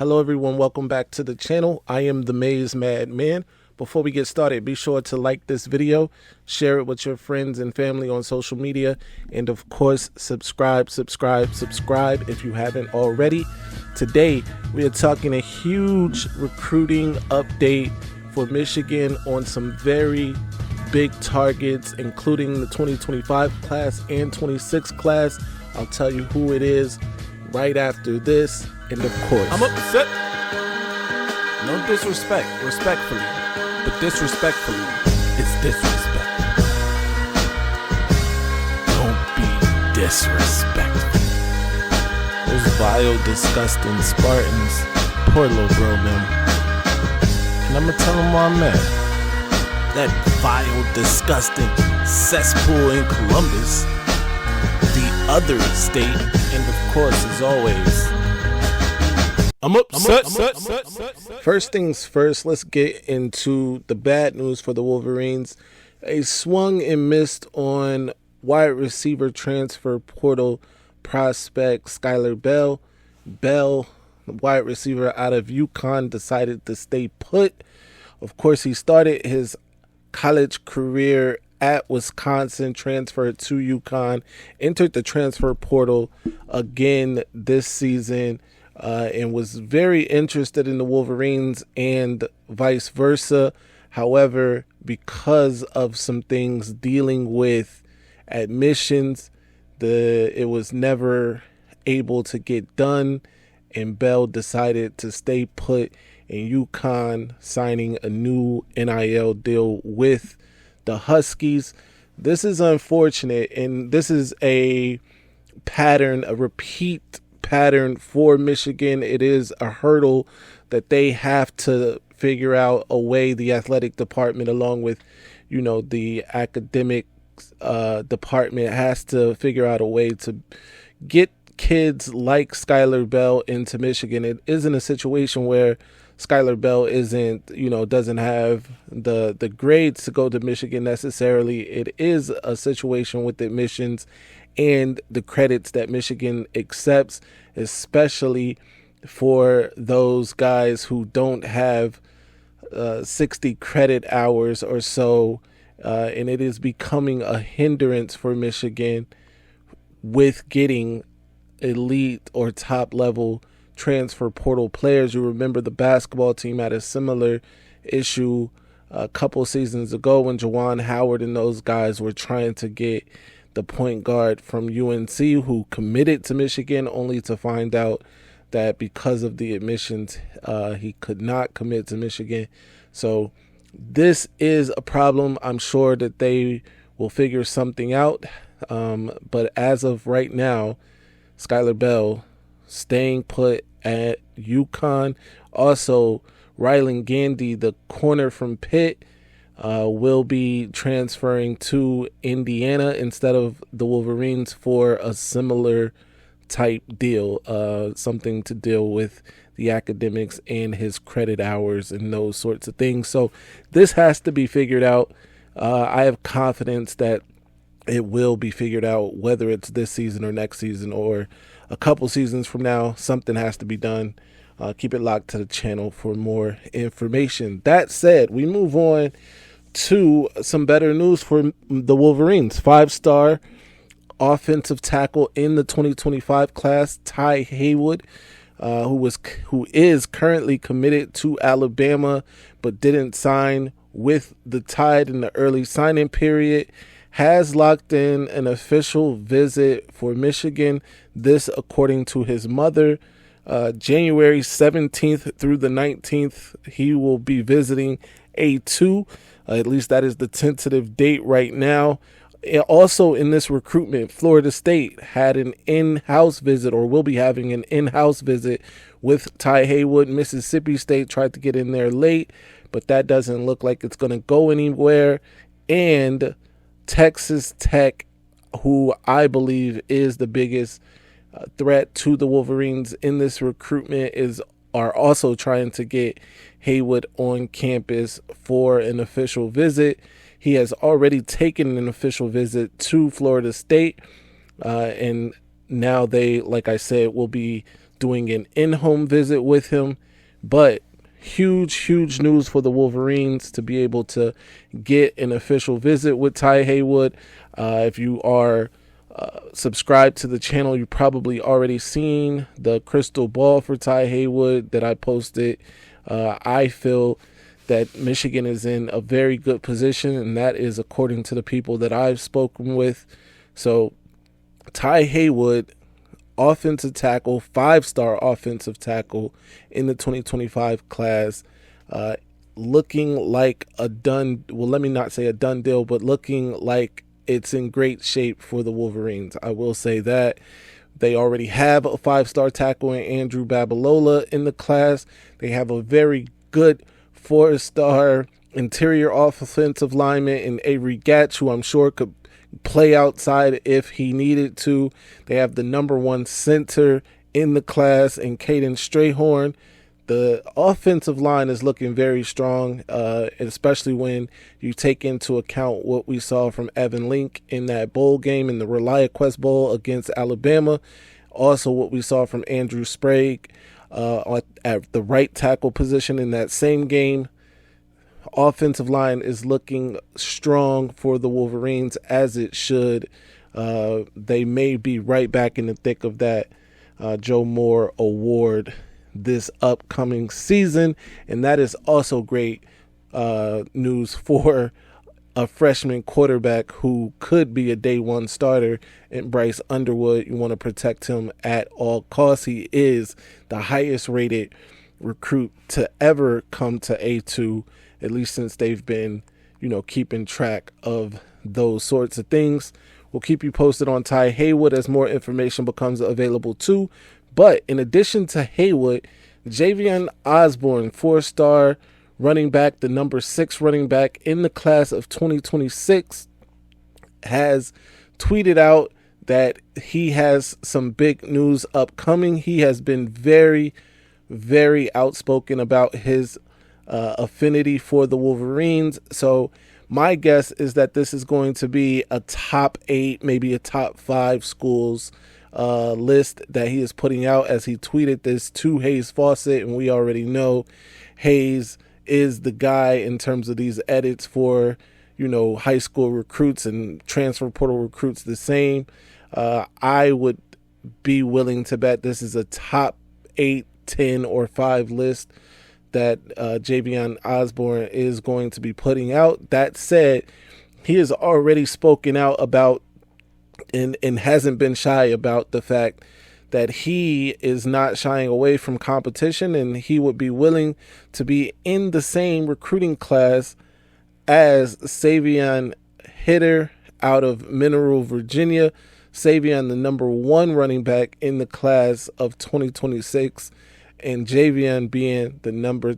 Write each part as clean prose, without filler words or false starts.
Hello everyone, welcome back to the channel. I am the Maize Madman. Before we get started, be sure to like this video, share it with your friends and family on social media, and of course, subscribe if you haven't already. Today, we are talking a huge recruiting update for Michigan on some very big targets, including the 2025 class and 26 class. I'll tell you who it is right after this, and of course, I'm upset. No disrespect, respectfully, but disrespectfully, it's disrespect. Don't be disrespectful. those vile, disgusting Spartans, poor little bro, man. And I'm gonna tell him why I'm mad. That vile, disgusting cesspool in Columbus, the other state, And of course, as always, I'm upset. first things first, let's get into the bad news for the Wolverines. They swung and missed on wide receiver transfer portal prospect Skyler Bell. Bell, the wide receiver out of UConn, decided to stay put. Of course, he started his college career at Wisconsin, transferred to UConn, entered the transfer portal again this season, and was very interested in the Wolverines and vice versa. However, because of some things dealing with admissions, it was never able to get done, and Bell decided to stay put in UConn, signing a new NIL deal with the Huskies. This is unfortunate, and this is a pattern, a repeat pattern for Michigan. It is a hurdle that they have to figure out a way, the athletic department, along with, the academic department, has to figure out a way to get kids like Skyler Bell into Michigan. It isn't a situation where Skyler Bell doesn't have the grades to go to Michigan necessarily. It is a situation with admissions and the credits that Michigan accepts, especially for those guys who don't have 60 credit hours or so, and it is becoming a hindrance for Michigan with getting elite or top level transfer portal players. You remember the basketball team had a similar issue a couple seasons ago when Javen Howard and those guys were trying to get the point guard from UNC who committed to Michigan, only to find out that because of the admissions, he could not commit to Michigan. So this is a problem. I'm sure that they will figure something out. But as of right now, Skyler Bell staying put at UConn. Also, Ryland Gandy, the corner from Pitt, will be transferring to Indiana instead of the Wolverines for a similar type deal, something to deal with the academics and his credit hours and those sorts of things. So this has to be figured out. I have confidence that it will be figured out, whether it's this season or next season or a couple seasons from now. Something has to be done. Keep it locked to the channel for more information. That said, we move on to some better news for the Wolverines. 5-star offensive tackle in the 2025 class, Tai Haywood, who is currently committed to Alabama but didn't sign with the Tide in the early signing period, has locked in an official visit for Michigan. This, according to his mother, January 17th through the 19th, he will be visiting A2. At least that is the tentative date right now. Also in this recruitment, Florida State had an in-house visit, or will be having an in-house visit with Tai Haywood. Mississippi State tried to get in there late, but that doesn't look like it's going to go anywhere. And Texas Tech, who I believe is the biggest threat to the Wolverines in this recruitment, are also trying to get Haywood on campus for an official visit. He has already taken an official visit to Florida State, and now they, like I said, will be doing an in-home visit with him. But huge news for the Wolverines to be able to get an official visit with Tai Haywood. If you are subscribed to the channel, you probably already seen the crystal ball for Tai Haywood that I posted. I feel that Michigan is in a very good position, and that is according to the people that I've spoken with. So Tai Haywood, offensive tackle, 5-star offensive tackle in the 2025 class, looking like a done, well, let me not say a done deal, but looking like it's in great shape for the Wolverines. I will say that they already have a 5-star tackle in Andrew Babalola in the class. They have a very good 4-star interior offensive lineman in Avery Gatch, who I'm sure could play outside if he needed to. They have the number 1 center in the class in Caden Strayhorn. The offensive line is looking very strong, especially when you take into account what we saw from Evan Link in that bowl game in the ReliaQuest Bowl against Alabama. Also what we saw from Andrew Sprague at the right tackle position in that same game. Offensive line is looking strong for the Wolverines, as it should. They may be right back in the thick of that Joe Moore Award this upcoming season, and that is also great news for a freshman quarterback who could be a day 1 starter in Bryce Underwood. You want to protect him at all costs. He is the highest rated recruit to ever come to A2, at least since they've been, keeping track of those sorts of things. We'll keep you posted on Tai Haywood as more information becomes available too. But in addition to Haywood, Javen Osborne, 4-star running back, the number 6 running back in the class of 2026, has tweeted out that he has some big news upcoming. He has been very, very outspoken about his affinity for the Wolverines. So my guess is that this is going to be a top 8, maybe a top 5 schools list that he is putting out, as he tweeted this to Hayes Fawcett, and we already know Hayes is the guy in terms of these edits for high school recruits and transfer portal recruits the same. I would be willing to bet this is a top 8, 10, or 5 list that Javen Osborne is going to be putting out. That said, he has already spoken out about and hasn't been shy about the fact that he is not shying away from competition, and he would be willing to be in the same recruiting class as Savion Hitter out of Mineral, Virginia. Savion, the number 1 running back in the class of 2026, and Javion being the number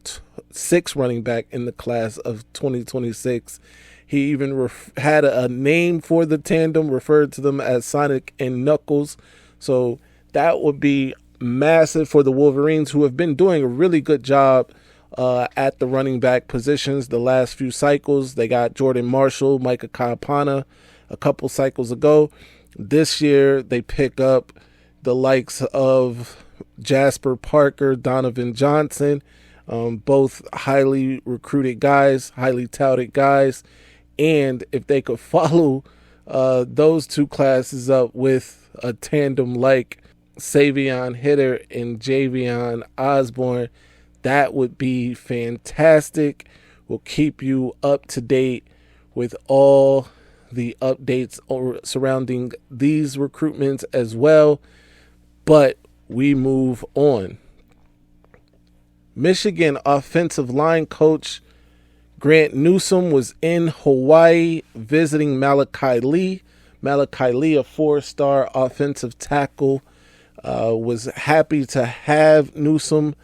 6 running back in the class of 2026. He even had a name for the tandem, referred to them as Sonic and Knuckles. So that would be massive for the Wolverines, who have been doing a really good job at the running back positions the last few cycles. They got Jordan Marshall, Micah Kaapana a couple cycles ago. This year they pick up the likes of Jasper Parker, Donovan Johnson, both highly recruited guys, highly touted guys. And if they could follow those 2 classes up with a tandem like Savion Hitter and Javen Osborne, that would be fantastic. We'll keep you up to date with all the updates surrounding these recruitments as well. But we move on. Michigan offensive line coach Grant Newsome was in Hawaii visiting Malachi Lee. Malachi Lee, a 4-star offensive tackle, was happy to have Newsome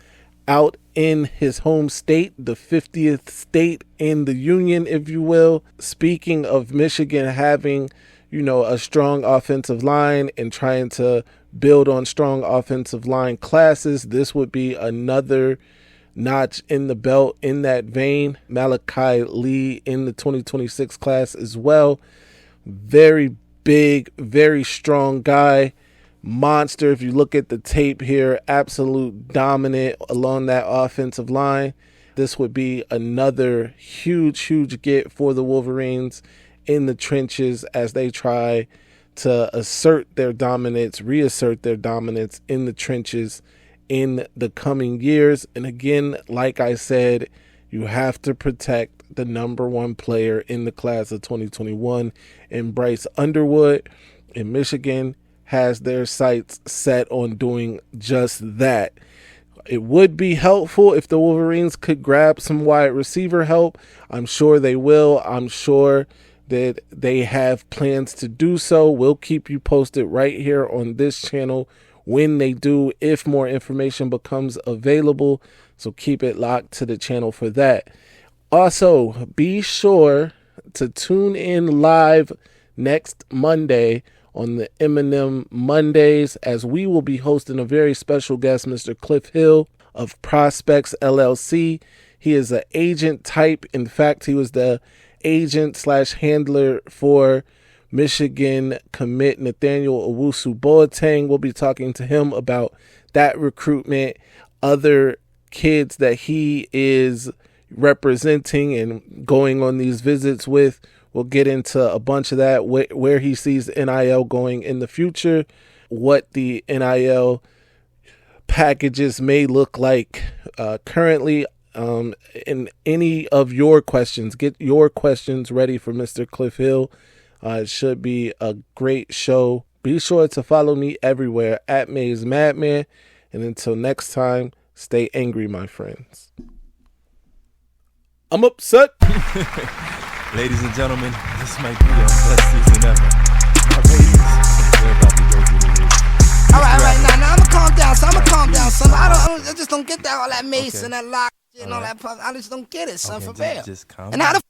out in his home state, the 50th state in the union, if you will. Speaking of Michigan having, a strong offensive line and trying to build on strong offensive line classes, this would be another notch in the belt in that vein. Malachi Lee in the 2026 class as well. Very big, very strong guy. monster. If you look at the tape here, absolute dominant along that offensive line. This would be another huge get for the Wolverines in the trenches as they try to reassert their dominance in the trenches in the coming years. And again, like I said, you have to protect the number one player in the class of 2021 in Bryce Underwood. And Michigan has their sights set on doing just that. It would be helpful if the Wolverines could grab some wide receiver help. I'm sure they will. I'm sure that they have plans to do so. We'll keep you posted right here on this channel when they do, if more information becomes available. So keep it locked to the channel for that. Also, be sure to tune in live next Monday on the Eminem Mondays, as we will be hosting a very special guest, Mr. Cliff Hill of Prospects LLC. He is an agent type. In fact, he was the agent/handler for Michigan commit Nathaniel Owusu-Boateng. We'll be talking to him about that recruitment, other kids that he is representing and going on these visits with. We'll get into a bunch of that, where he sees NIL going in the future, what the NIL packages may look like currently, and any of your questions. Get your questions ready for Mr. Cliff Hill. It should be a great show. Be sure to follow me everywhere at Maize Madman. And until next time, stay angry, my friends. I'm upset. Ladies and gentlemen, this might be our best season ever. Now, ladies, we're about to go through the roof. All right, now I'ma calm down, son. I just don't get that all that Mace and that lock and all that. I just don't get it, son, for real. Just calm And how the